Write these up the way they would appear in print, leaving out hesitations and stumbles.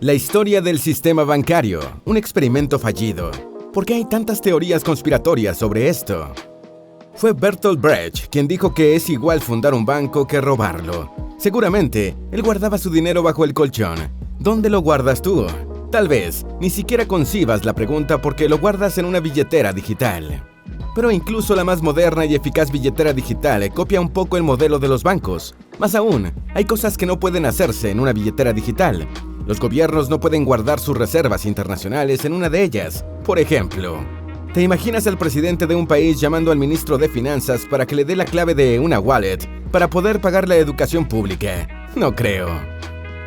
La historia del sistema bancario, un experimento fallido. ¿Por qué hay tantas teorías conspiratorias sobre esto? Fue Bertolt Brecht quien dijo que es igual fundar un banco que robarlo. Seguramente, él guardaba su dinero bajo el colchón. ¿Dónde lo guardas tú? Tal vez ni siquiera concibas la pregunta porque lo guardas en una billetera digital. Pero incluso la más moderna y eficaz billetera digital copia un poco el modelo de los bancos. Más aún, hay cosas que no pueden hacerse en una billetera digital. Los gobiernos no pueden guardar sus reservas internacionales en una de ellas. Por ejemplo, ¿te imaginas al presidente de un país llamando al ministro de Finanzas para que le dé la clave de una wallet para poder pagar la educación pública? No creo.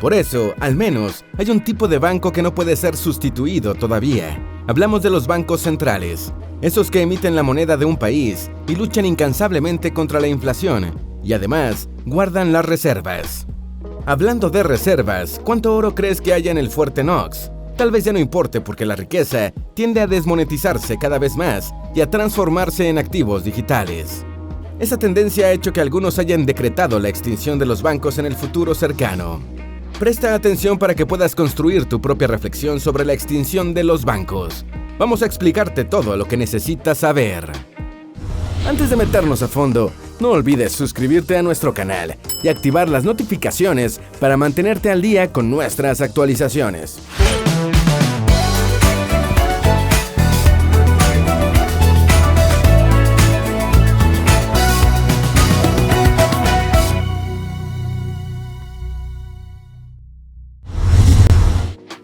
Por eso, al menos, hay un tipo de banco que no puede ser sustituido todavía. Hablamos de los bancos centrales, esos que emiten la moneda de un país y luchan incansablemente contra la inflación, y además, guardan las reservas. Hablando de reservas, ¿cuánto oro crees que haya en el Fuerte Knox? Tal vez ya no importe porque la riqueza tiende a desmonetizarse cada vez más y a transformarse en activos digitales. Esa tendencia ha hecho que algunos hayan decretado la extinción de los bancos en el futuro cercano. Presta atención para que puedas construir tu propia reflexión sobre la extinción de los bancos. Vamos a explicarte todo lo que necesitas saber. Antes de meternos a fondo, no olvides suscribirte a nuestro canal y activar las notificaciones para mantenerte al día con nuestras actualizaciones.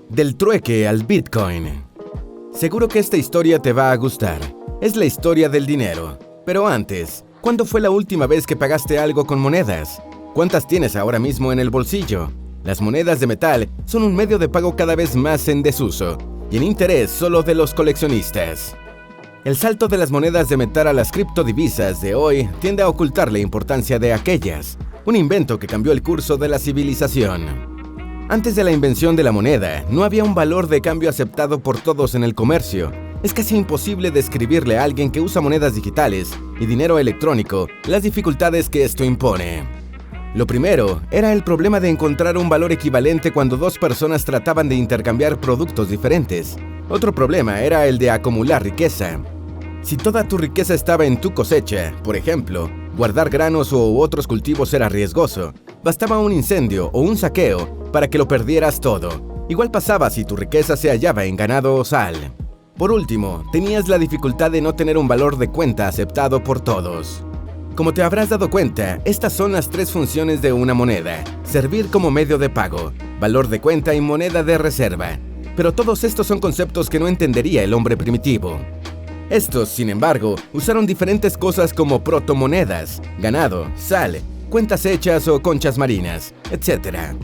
Del trueque al Bitcoin. Seguro que esta historia te va a gustar. Es la historia del dinero. Pero antes, ¿cuándo fue la última vez que pagaste algo con monedas? ¿Cuántas tienes ahora mismo en el bolsillo? Las monedas de metal son un medio de pago cada vez más en desuso y en interés solo de los coleccionistas. El salto de las monedas de metal a las criptodivisas de hoy tiende a ocultar la importancia de aquellas, un invento que cambió el curso de la civilización. Antes de la invención de la moneda, no había un valor de cambio aceptado por todos en el comercio. Es casi imposible describirle a alguien que usa monedas digitales y dinero electrónico las dificultades que esto impone. Lo primero era el problema de encontrar un valor equivalente cuando dos personas trataban de intercambiar productos diferentes. Otro problema era el de acumular riqueza. Si toda tu riqueza estaba en tu cosecha, por ejemplo, guardar granos u otros cultivos era riesgoso. Bastaba un incendio o un saqueo para que lo perdieras todo. Igual pasaba si tu riqueza se hallaba en ganado o sal. Por último, tenías la dificultad de no tener un valor de cuenta aceptado por todos. Como te habrás dado cuenta, estas son las tres funciones de una moneda: servir como medio de pago, valor de cuenta y moneda de reserva. Pero todos estos son conceptos que no entendería el hombre primitivo. Estos, sin embargo, usaron diferentes cosas como protomonedas, ganado, sal, cuentas hechas o conchas marinas, etc.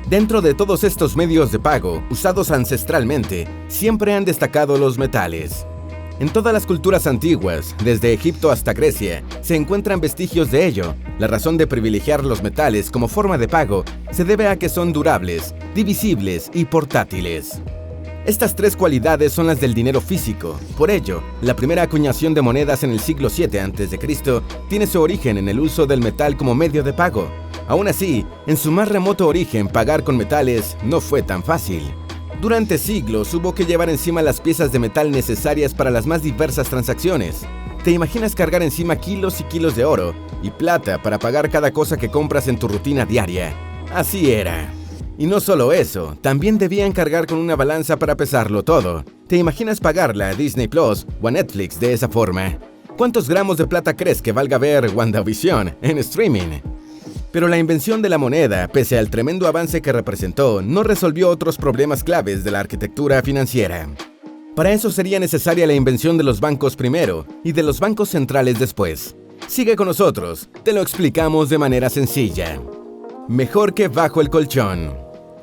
Dentro de todos estos medios de pago, usados ancestralmente, siempre han destacado los metales. En todas las culturas antiguas, desde Egipto hasta Grecia, se encuentran vestigios de ello. La razón de privilegiar los metales como forma de pago se debe a que son durables, divisibles y portátiles. Estas tres cualidades son las del dinero físico. Por ello, la primera acuñación de monedas en el siglo VII a.C. tiene su origen en el uso del metal como medio de pago. Aún así, en su más remoto origen, pagar con metales no fue tan fácil. Durante siglos hubo que llevar encima las piezas de metal necesarias para las más diversas transacciones. ¿Te imaginas cargar encima kilos y kilos de oro y plata para pagar cada cosa que compras en tu rutina diaria? Así era. Y no solo eso, también debían cargar con una balanza para pesarlo todo. ¿Te imaginas pagarla a Disney Plus o a Netflix de esa forma? ¿Cuántos gramos de plata crees que valga ver WandaVision en streaming? Pero la invención de la moneda, pese al tremendo avance que representó, no resolvió otros problemas claves de la arquitectura financiera. Para eso sería necesaria la invención de los bancos primero y de los bancos centrales después. Sigue con nosotros, te lo explicamos de manera sencilla. Mejor que bajo el colchón.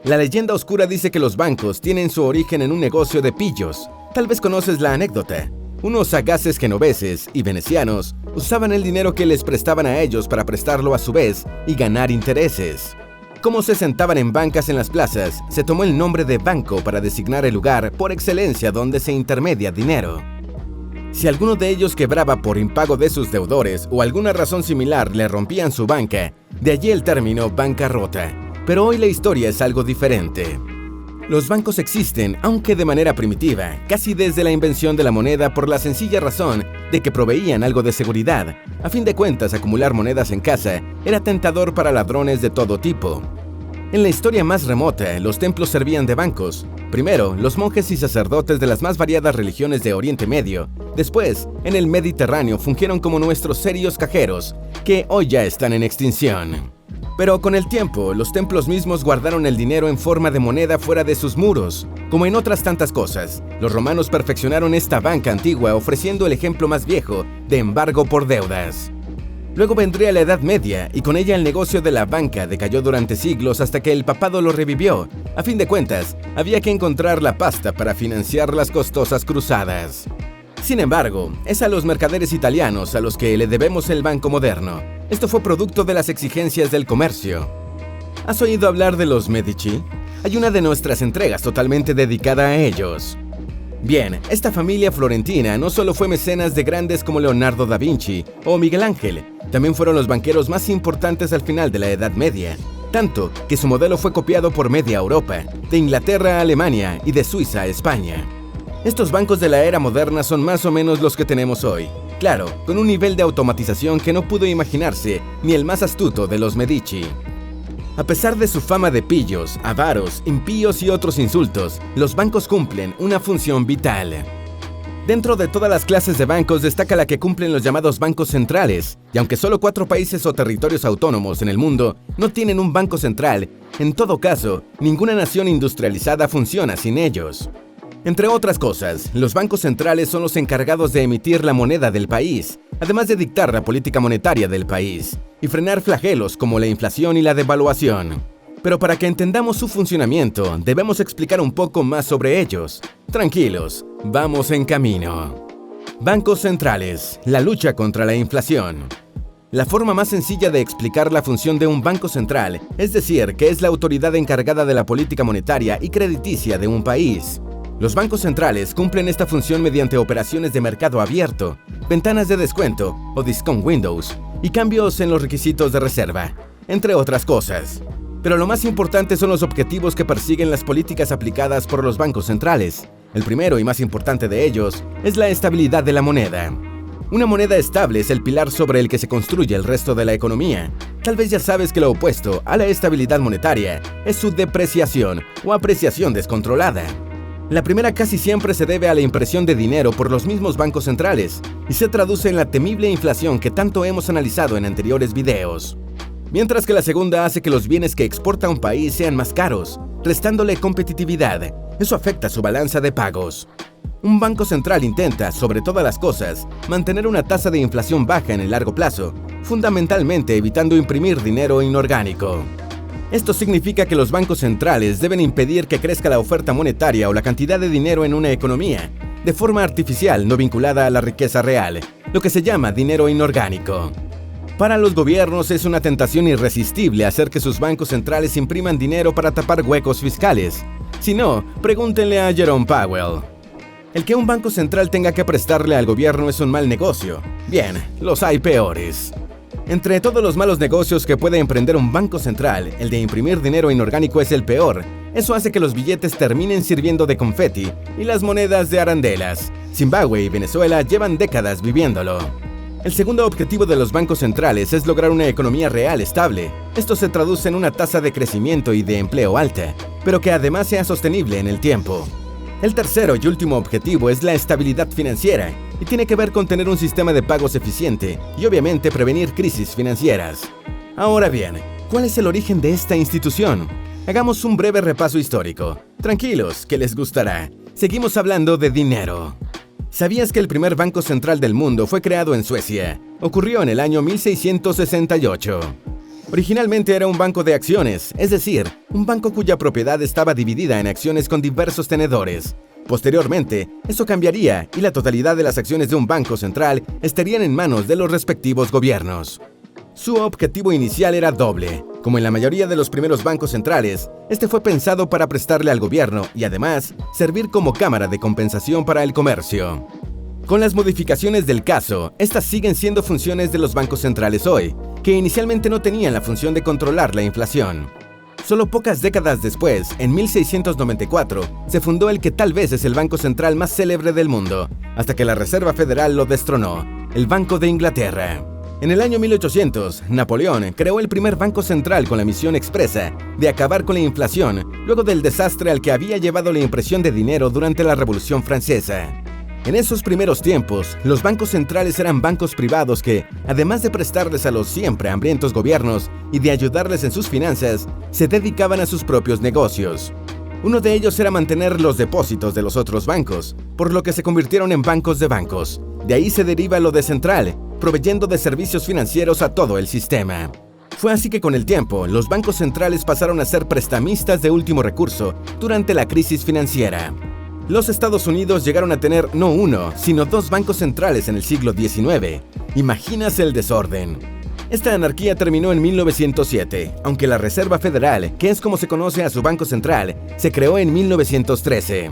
La leyenda oscura dice que los bancos tienen su origen en un negocio de pillos. Tal vez conoces la anécdota. Unos sagaces genoveses y venecianos usaban el dinero que les prestaban a ellos para prestarlo a su vez y ganar intereses. Como se sentaban en bancas en las plazas, se tomó el nombre de banco para designar el lugar por excelencia donde se intermedia dinero. Si alguno de ellos quebraba por impago de sus deudores o alguna razón similar le rompían su banca, de allí el término bancarrota. Pero hoy la historia es algo diferente. Los bancos existen, aunque de manera primitiva, casi desde la invención de la moneda por la sencilla razón de que proveían algo de seguridad. A fin de cuentas, acumular monedas en casa era tentador para ladrones de todo tipo. En la historia más remota, los templos servían de bancos. Primero, los monjes y sacerdotes de las más variadas religiones de Oriente Medio. Después, en el Mediterráneo fungieron como nuestros serios cajeros, que hoy ya están en extinción. Pero con el tiempo, los templos mismos guardaron el dinero en forma de moneda fuera de sus muros. Como en otras tantas cosas, los romanos perfeccionaron esta banca antigua ofreciendo el ejemplo más viejo de embargo por deudas. Luego vendría la Edad Media y con ella el negocio de la banca decayó durante siglos hasta que el papado lo revivió. A fin de cuentas, había que encontrar la pasta para financiar las costosas cruzadas. Sin embargo, es a los mercaderes italianos a los que le debemos el banco moderno. Esto fue producto de las exigencias del comercio. ¿Has oído hablar de los Medici? Hay una de nuestras entregas totalmente dedicada a ellos. Bien, esta familia florentina no solo fue mecenas de grandes como Leonardo da Vinci o Miguel Ángel, también fueron los banqueros más importantes al final de la Edad Media, tanto que su modelo fue copiado por media Europa, de Inglaterra a Alemania y de Suiza a España. Estos bancos de la era moderna son más o menos los que tenemos hoy, claro, con un nivel de automatización que no pudo imaginarse ni el más astuto de los Medici. A pesar de su fama de pillos, avaros, impíos y otros insultos, los bancos cumplen una función vital. Dentro de todas las clases de bancos destaca la que cumplen los llamados bancos centrales, y aunque solo 4 países o territorios autónomos en el mundo no tienen un banco central, en todo caso, ninguna nación industrializada funciona sin ellos. Entre otras cosas, los bancos centrales son los encargados de emitir la moneda del país, además de dictar la política monetaria del país, y frenar flagelos como la inflación y la devaluación. Pero para que entendamos su funcionamiento, debemos explicar un poco más sobre ellos. Tranquilos, vamos en camino. Bancos centrales, la lucha contra la inflación. La forma más sencilla de explicar la función de un banco central, es decir, que es la autoridad encargada de la política monetaria y crediticia de un país. Los bancos centrales cumplen esta función mediante operaciones de mercado abierto, ventanas de descuento o discount windows y cambios en los requisitos de reserva, entre otras cosas. Pero lo más importante son los objetivos que persiguen las políticas aplicadas por los bancos centrales. El primero y más importante de ellos es la estabilidad de la moneda. Una moneda estable es el pilar sobre el que se construye el resto de la economía. Tal vez ya sabes que lo opuesto a la estabilidad monetaria es su depreciación o apreciación descontrolada. La primera casi siempre se debe a la impresión de dinero por los mismos bancos centrales y se traduce en la temible inflación que tanto hemos analizado en anteriores videos. Mientras que la segunda hace que los bienes que exporta un país sean más caros, restándole competitividad. Eso afecta su balanza de pagos. Un banco central intenta, sobre todas las cosas, mantener una tasa de inflación baja en el largo plazo, fundamentalmente evitando imprimir dinero inorgánico. Esto significa que los bancos centrales deben impedir que crezca la oferta monetaria o la cantidad de dinero en una economía, de forma artificial no vinculada a la riqueza real, lo que se llama dinero inorgánico. Para los gobiernos es una tentación irresistible hacer que sus bancos centrales impriman dinero para tapar huecos fiscales. Si no, pregúntenle a Jerome Powell. El que un banco central tenga que prestarle al gobierno es un mal negocio. Bien, los hay peores. Entre todos los malos negocios que puede emprender un banco central, el de imprimir dinero inorgánico es el peor. Eso hace que los billetes terminen sirviendo de confeti y las monedas de arandelas. Zimbabue y Venezuela llevan décadas viviéndolo. El segundo objetivo de los bancos centrales es lograr una economía real estable. Esto se traduce en una tasa de crecimiento y de empleo alta, pero que además sea sostenible en el tiempo. El tercero y último objetivo es la estabilidad financiera y tiene que ver con tener un sistema de pagos eficiente y obviamente prevenir crisis financieras. Ahora bien, ¿cuál es el origen de esta institución? Hagamos un breve repaso histórico. Tranquilos, que les gustará. Seguimos hablando de dinero. ¿Sabías que el primer banco central del mundo fue creado en Suecia? Ocurrió en el año 1668. Originalmente era un banco de acciones, es decir, un banco cuya propiedad estaba dividida en acciones con diversos tenedores. Posteriormente, eso cambiaría y la totalidad de las acciones de un banco central estarían en manos de los respectivos gobiernos. Su objetivo inicial era doble. Como en la mayoría de los primeros bancos centrales, este fue pensado para prestarle al gobierno y además servir como cámara de compensación para el comercio. Con las modificaciones del caso, estas siguen siendo funciones de los bancos centrales hoy, que inicialmente no tenían la función de controlar la inflación. Solo pocas décadas después, en 1694, se fundó el que tal vez es el banco central más célebre del mundo, hasta que la Reserva Federal lo destronó, el Banco de Inglaterra. En el año 1800, Napoleón creó el primer banco central con la misión expresa de acabar con la inflación luego del desastre al que había llevado la impresión de dinero durante la Revolución Francesa. En esos primeros tiempos, los bancos centrales eran bancos privados que, además de prestarles a los siempre hambrientos gobiernos y de ayudarles en sus finanzas, se dedicaban a sus propios negocios. Uno de ellos era mantener los depósitos de los otros bancos, por lo que se convirtieron en bancos de bancos. De ahí se deriva lo de central, proveyendo de servicios financieros a todo el sistema. Fue así que con el tiempo, los bancos centrales pasaron a ser prestamistas de último recurso durante la crisis financiera. Los Estados Unidos llegaron a tener no uno, sino dos bancos centrales en el siglo XIX. ¿Imaginas el desorden? Esta anarquía terminó en 1907, aunque la Reserva Federal, que es como se conoce a su banco central, se creó en 1913.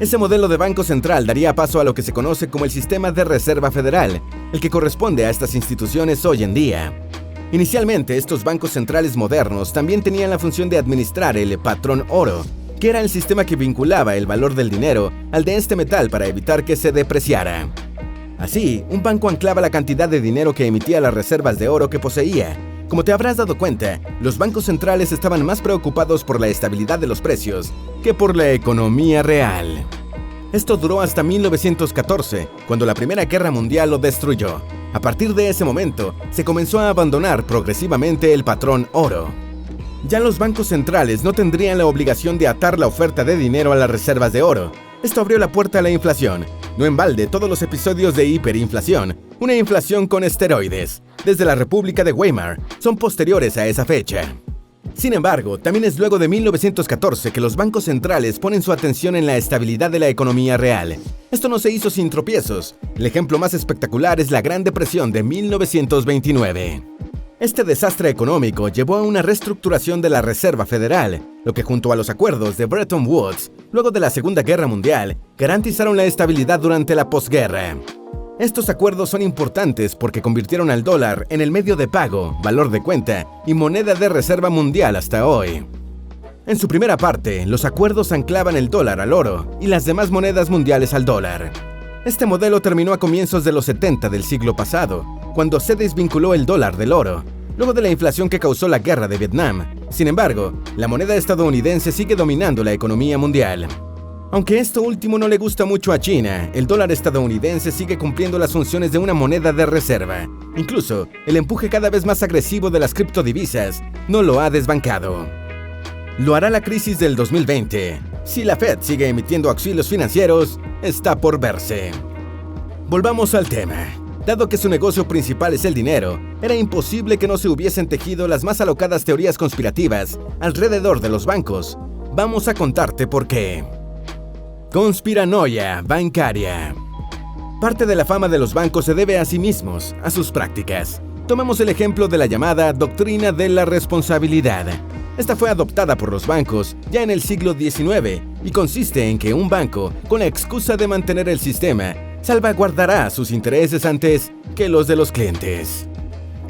Ese modelo de banco central daría paso a lo que se conoce como el sistema de Reserva Federal, el que corresponde a estas instituciones hoy en día. Inicialmente, estos bancos centrales modernos también tenían la función de administrar el patrón oro, que era el sistema que vinculaba el valor del dinero al de este metal para evitar que se depreciara. Así, un banco anclaba la cantidad de dinero que emitía las reservas de oro que poseía. Como te habrás dado cuenta, los bancos centrales estaban más preocupados por la estabilidad de los precios que por la economía real. Esto duró hasta 1914, cuando la Primera Guerra Mundial lo destruyó. A partir de ese momento, se comenzó a abandonar progresivamente el patrón oro. Ya los bancos centrales no tendrían la obligación de atar la oferta de dinero a las reservas de oro. Esto abrió la puerta a la inflación. No en balde todos los episodios de hiperinflación, una inflación con esteroides, desde la República de Weimar, son posteriores a esa fecha. Sin embargo, también es luego de 1914 que los bancos centrales ponen su atención en la estabilidad de la economía real. Esto no se hizo sin tropiezos. El ejemplo más espectacular es la Gran Depresión de 1929. Este desastre económico llevó a una reestructuración de la Reserva Federal, lo que junto a los acuerdos de Bretton Woods, luego de la Segunda Guerra Mundial, garantizaron la estabilidad durante la posguerra. Estos acuerdos son importantes porque convirtieron al dólar en el medio de pago, valor de cuenta y moneda de reserva mundial hasta hoy. En su primera parte, los acuerdos anclaban el dólar al oro y las demás monedas mundiales al dólar. Este modelo terminó a comienzos de los 70 del siglo pasado, cuando se desvinculó el dólar del oro, luego de la inflación que causó la guerra de Vietnam. Sin embargo, la moneda estadounidense sigue dominando la economía mundial. Aunque esto último no le gusta mucho a China, el dólar estadounidense sigue cumpliendo las funciones de una moneda de reserva. Incluso, el empuje cada vez más agresivo de las criptodivisas no lo ha desbancado. Lo hará la crisis del 2020. Si la Fed sigue emitiendo auxilios financieros, está por verse. Volvamos al tema. Dado que su negocio principal es el dinero, era imposible que no se hubiesen tejido las más alocadas teorías conspirativas alrededor de los bancos. Vamos a contarte por qué. Conspiranoia bancaria. Parte de la fama de los bancos se debe a sí mismos, a sus prácticas. Tomemos el ejemplo de la llamada doctrina de la responsabilidad. Esta fue adoptada por los bancos ya en el siglo XIX y consiste en que un banco, con la excusa de mantener el sistema, salvaguardará sus intereses antes que los de los clientes.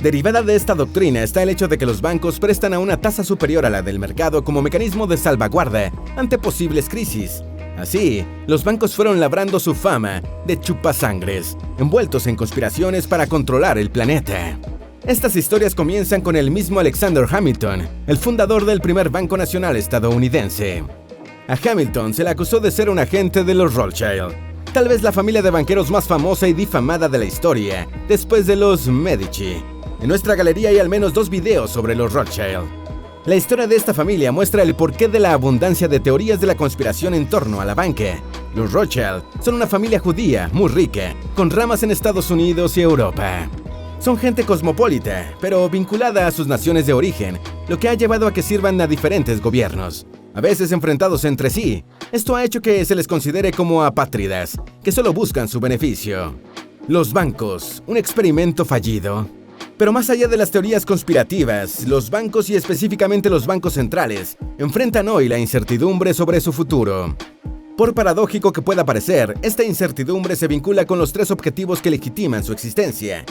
Derivada de esta doctrina está el hecho de que los bancos prestan a una tasa superior a la del mercado como mecanismo de salvaguarda ante posibles crisis. Así, los bancos fueron labrando su fama de chupasangres, envueltos en conspiraciones para controlar el planeta. Estas historias comienzan con el mismo Alexander Hamilton, el fundador del primer Banco Nacional estadounidense. A Hamilton se le acusó de ser un agente de los Rothschild, tal vez la familia de banqueros más famosa y difamada de la historia, después de los Medici. En nuestra galería hay al menos 2 videos sobre los Rothschild. La historia de esta familia muestra el porqué de la abundancia de teorías de la conspiración en torno a la banca. Los Rothschild son una familia judía muy rica, con ramas en Estados Unidos y Europa. Son gente cosmopolita, pero vinculada a sus naciones de origen, lo que ha llevado a que sirvan a diferentes gobiernos, a veces enfrentados entre sí. Esto ha hecho que se les considere como apátridas, que solo buscan su beneficio. Los bancos, un experimento fallido. Pero más allá de las teorías conspirativas, los bancos y específicamente los bancos centrales enfrentan hoy la incertidumbre sobre su futuro. Por paradójico que pueda parecer, esta incertidumbre se vincula con los 3 objetivos que legitiman su existencia.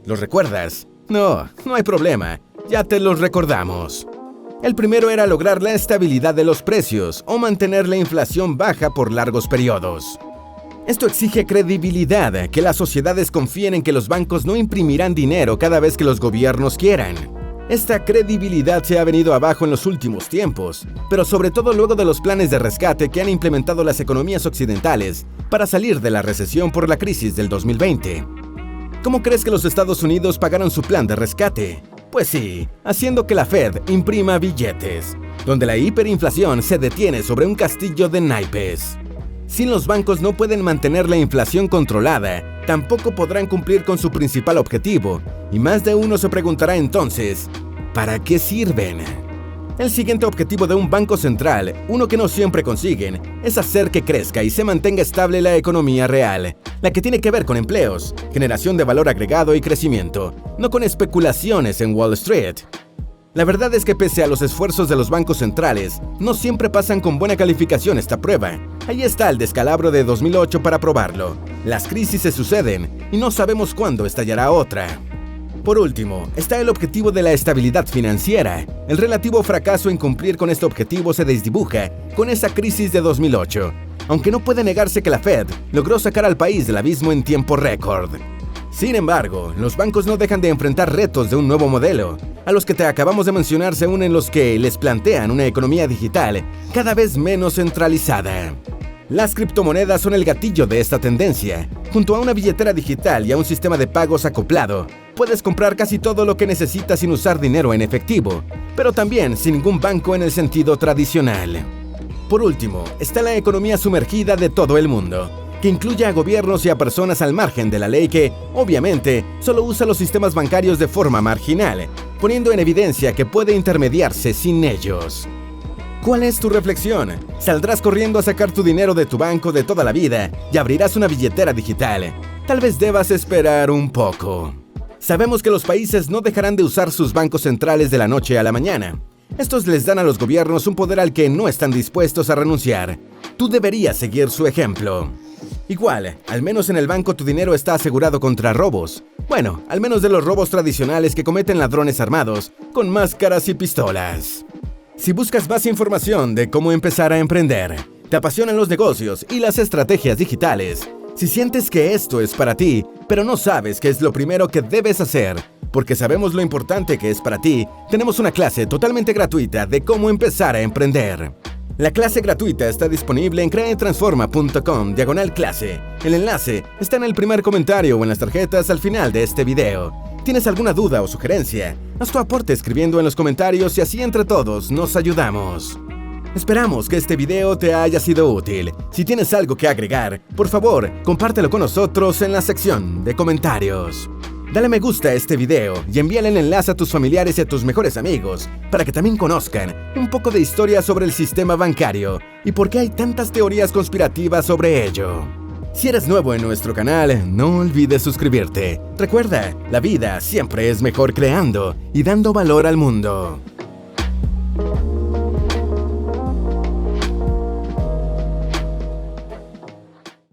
¿Los recuerdas? No hay problema, ya te los recordamos. El primero era lograr la estabilidad de los precios o mantener la inflación baja por largos periodos. Esto exige credibilidad, que las sociedades confíen en que los bancos no imprimirán dinero cada vez que los gobiernos quieran. Esta credibilidad se ha venido abajo en los últimos tiempos, pero sobre todo luego de los planes de rescate que han implementado las economías occidentales para salir de la recesión por la crisis del 2020. ¿Cómo crees que los Estados Unidos pagaron su plan de rescate? Pues sí, haciendo que la Fed imprima billetes, donde la hiperinflación se detiene sobre un castillo de naipes. Si los bancos no pueden mantener la inflación controlada, tampoco podrán cumplir con su principal objetivo, y más de uno se preguntará entonces, ¿para qué sirven? El siguiente objetivo de un banco central, uno que no siempre consiguen, es hacer que crezca y se mantenga estable la economía real, la que tiene que ver con empleos, generación de valor agregado y crecimiento, no con especulaciones en Wall Street. La verdad es que pese a los esfuerzos de los bancos centrales, no siempre pasan con buena calificación esta prueba. Ahí está el descalabro de 2008 para probarlo. Las crisis se suceden y no sabemos cuándo estallará otra. Por último, está el objetivo de la estabilidad financiera. El relativo fracaso en cumplir con este objetivo se desdibuja con esa crisis de 2008, aunque no puede negarse que la Fed logró sacar al país del abismo en tiempo récord. Sin embargo, los bancos no dejan de enfrentar retos de un nuevo modelo. A los que te acabamos de mencionar se unen los que les plantean una economía digital cada vez menos centralizada. Las criptomonedas son el gatillo de esta tendencia. Junto a una billetera digital y a un sistema de pagos acoplado, puedes comprar casi todo lo que necesitas sin usar dinero en efectivo, pero también sin ningún banco en el sentido tradicional. Por último, está la economía sumergida de todo el mundo, que incluye a gobiernos y a personas al margen de la ley que, obviamente, solo usa los sistemas bancarios de forma marginal, poniendo en evidencia que puede intermediarse sin ellos. ¿Cuál es tu reflexión? ¿Saldrás corriendo a sacar tu dinero de tu banco de toda la vida y abrirás una billetera digital? Tal vez debas esperar un poco. Sabemos que los países no dejarán de usar sus bancos centrales de la noche a la mañana. Estos les dan a los gobiernos un poder al que no están dispuestos a renunciar. Tú deberías seguir su ejemplo. Igual, al menos en el banco tu dinero está asegurado contra robos. Bueno, al menos de los robos tradicionales que cometen ladrones armados, con máscaras y pistolas. Si buscas más información de cómo empezar a emprender, te apasionan los negocios y las estrategias digitales, si sientes que esto es para ti, pero no sabes qué es lo primero que debes hacer, porque sabemos lo importante que es para ti, tenemos una clase totalmente gratuita de cómo empezar a emprender. La clase gratuita está disponible en creatransforma.com/clase. El enlace está en el primer comentario o en las tarjetas al final de este video. ¿Tienes alguna duda o sugerencia? Haz tu aporte escribiendo en los comentarios y así entre todos nos ayudamos. Esperamos que este video te haya sido útil. Si tienes algo que agregar, por favor, compártelo con nosotros en la sección de comentarios. Dale me gusta a este video y envíale el enlace a tus familiares y a tus mejores amigos para que también conozcan un poco de historia sobre el sistema bancario y por qué hay tantas teorías conspirativas sobre ello. Si eres nuevo en nuestro canal, no olvides suscribirte. Recuerda, la vida siempre es mejor creando y dando valor al mundo.